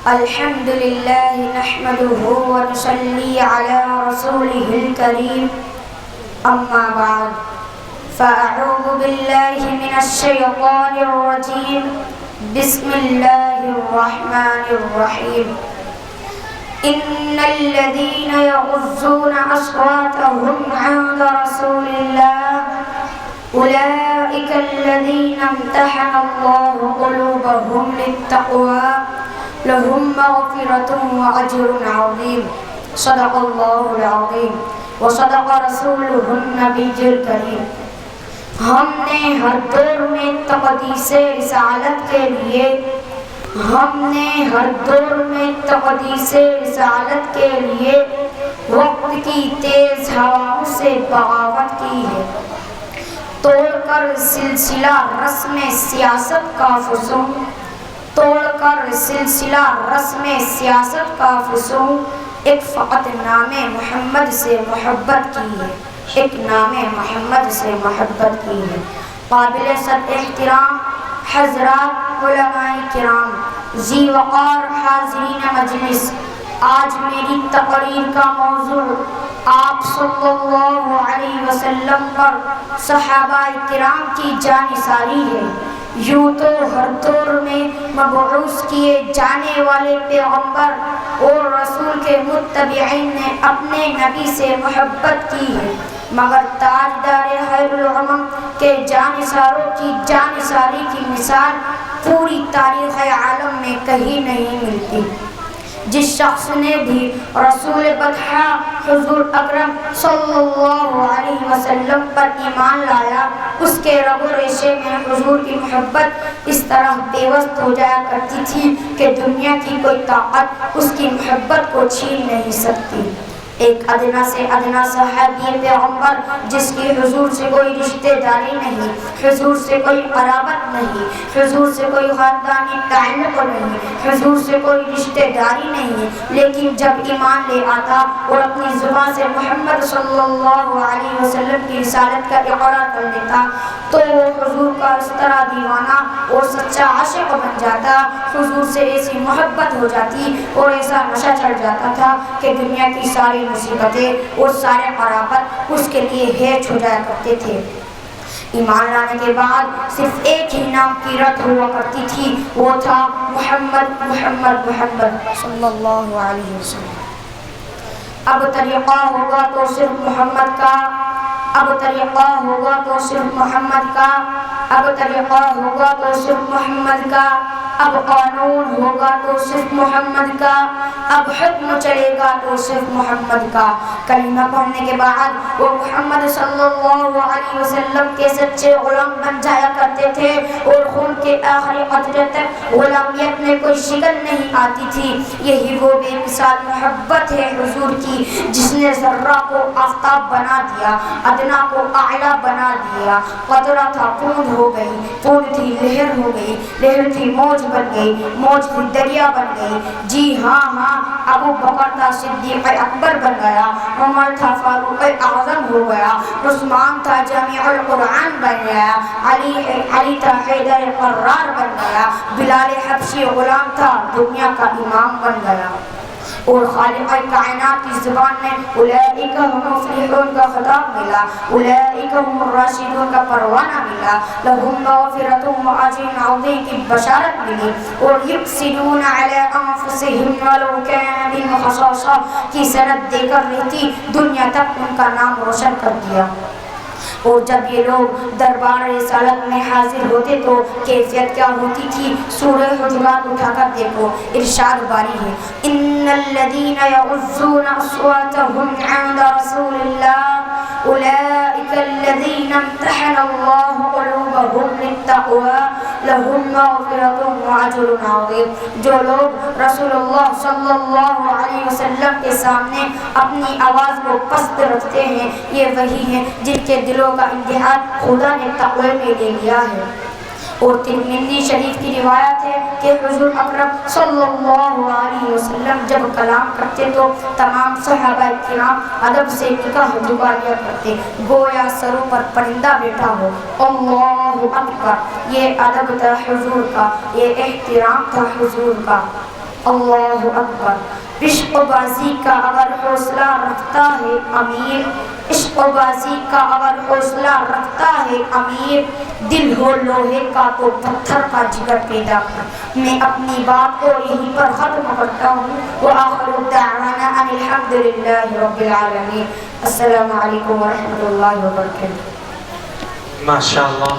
الحمد لله نحمده ونصلي على رسوله الكريم أما بعد فأعوذ بالله من الشيطان الرجيم بسم الله الرحمن الرحيم إن الذين يغضون أصواتهم عند رسول الله أولئك الذين امتحن الله قلوبهم للتقوى لهم مغفرة وأجر عظيم صدق الله العظيم وصدق رسوله النبي الكريم. ہم نے ہر دور میں تقدیس رسالت کے لیے وقت کی تیز ہواؤں سے بغاوت کی ہے. توڑ کر سلسلہ رسم سیاست کا فسوں ایک فقط نام محمد سے محبت کی ہے. قابل صد احترام حضرات علماء کرام، ذی وقار حاضرین مجلس، آج میری تقریر کا موضوع آپ صلی اللہ علیہ وسلم پر صحابہ کرام کی جانثاری ہے. یوں تو ہر دور میں مبعوث کیے جانے والے پیغمبر اور رسول کے متبعین نے اپنے نبی سے محبت کی ہے، مگر تاجدار خیر الامم کے جانثاروں کی جانثاری کی مثال پوری تاریخ عالم میں کہیں نہیں ملتی. جس شخص نے بھی رسول بدحا حضور اکرم صلی اللہ علیہ وسلم پر ایمان لایا، اس کے رگ و ریشے میں حضور کی محبت اس طرح پیوست ہو جایا کرتی تھی کہ دنیا کی کوئی طاقت اس کی محبت کو چھین نہیں سکتی. ایک ادنا سے ادنا صحابی پیغمبر جس کی حضور سے کوئی رشتہ داری نہیں، حضور سے کوئی قرابت نہیں، حضور سے کوئی خاندانی تعلق نہیں، حضور سے کوئی رشتہ داری نہیں، لیکن جب ایمان لے آتا اور اپنی زبان سے محمد صلی اللہ علیہ وسلم کی رسالت کا اقرار کر لیتا تو وہ حضور کا اس طرح دیوانہ اور سچا عاشق بن جاتا، حضور سے ایسی محبت ہو جاتی اور ایسا نشہ چڑھ جاتا تھا کہ دنیا کی ساری مصیبتیں اور سارے قرابت اس کے لیے ہیچ ہو جایا کرتے تھے. ایمان لانے کے بعد صرف ایک ہی نام کی رٹ ہوا کرتی تھی، وہ تھا محمد صلی اللہ علیہ وسلم. اب طریقہ ہوگا تو صرف محمد کا، اب طریقہ ہوگا تو صرف محمد کا، اب طریقہ ہوگا تو صرف محمد کا، اب قانون ہوگا تو صرف محمد کا، اب حکم چلے گا تو صرف محمد کا. کلمہ پڑھنے کے بعد وہ محمد صلی اللہ علیہ وسلم کے سچے غلام بن جایا کرتے تھے اور خون کے آخری قطرے تک غلامیت میں کوئی شکل نہیں آتی تھی. یہی وہ بے مثال محبت ہے حضور کی جس نے ذرہ کو آفتاب بنا دیا، ادنا کو اعلیٰ بنا دیا. قطرہ تھا پوند ہو گئی، پوند تھی لہر ہو گئی، لہر تھی موج بن گئی، موج تھی دریا بن گئی. جی ہاں ابو بکر تھا صدیق اکبر بن گیا، عمر تھا فاروق اعظم ہو گیا، عثمان تھا جامع القرآن بن گیا، علی تھا حیدر قرار بن گیا، بلال حبشی غلام تھا دنیا کا امام بن گیا. اور خالق کائنات کی زبان میں اولئک هم المفلحون کا خطاب ملا، اولئک هم الراشدون کا پروانہ ملا، لهم مغفرۃ واجر عظیم کی بشارت ملی. اور یقصدون علی انفسهم ولو کان بهم خصاصہ کی سند دے کر رہتی دنیا تک ان کا نام روشن کر دیا. اور جب یہ لوگ دربار رسالت میں حاضر ہوتے تو کیفیت کیا ہوتی تھی؟ سورہ حجرات اٹھا کر دیکھو، ارشاد باری ہے ان الذین یغضون اصواتهم عند رسول اللہ اولئک الذین امتحن اللہ قلوبهم للتقوی لهم مغفرۃ واجر عظیم. جو لوگ رسول اللہ صلی اللہ علیہ وسلم کے سامنے اپنی آواز کو پست رکھتے ہیں، یہ وہی ہیں جن کے دلوں کا امتحان خدا نے تقوی میں لے لیا ہے. اور ترمذی شریف کی روایت ہے کہ حضور اکرم صلی اللہ علیہ وسلم جب کلام کرتے تو تمام صحابہ کرام ادب سے نگاہ جھکا لیا کرتے گویا سروں پر پرندہ بیٹھا ہو۔ اللہ اکبر، یہ ادب تھا حضور کا، یہ احترام تھا حضور کا۔ اللہ اکبر۔ عشق و بازی کا اگر حوصلہ رکھتا ہے امیر، عشق و بازی کا اگر حوصلہ رکھتا ہے امیر، دل ہو لوہے کا تو پتھر کا جگر پیدا کر۔ میں اپنی بات کو یہیں پر ختم کرتا ہوں۔ وآخر دعوانا ان الحمد للہ رب العالمین۔ السلام علیکم ورحمۃ اللہ وبرکاتہ۔ ماشاء اللہ۔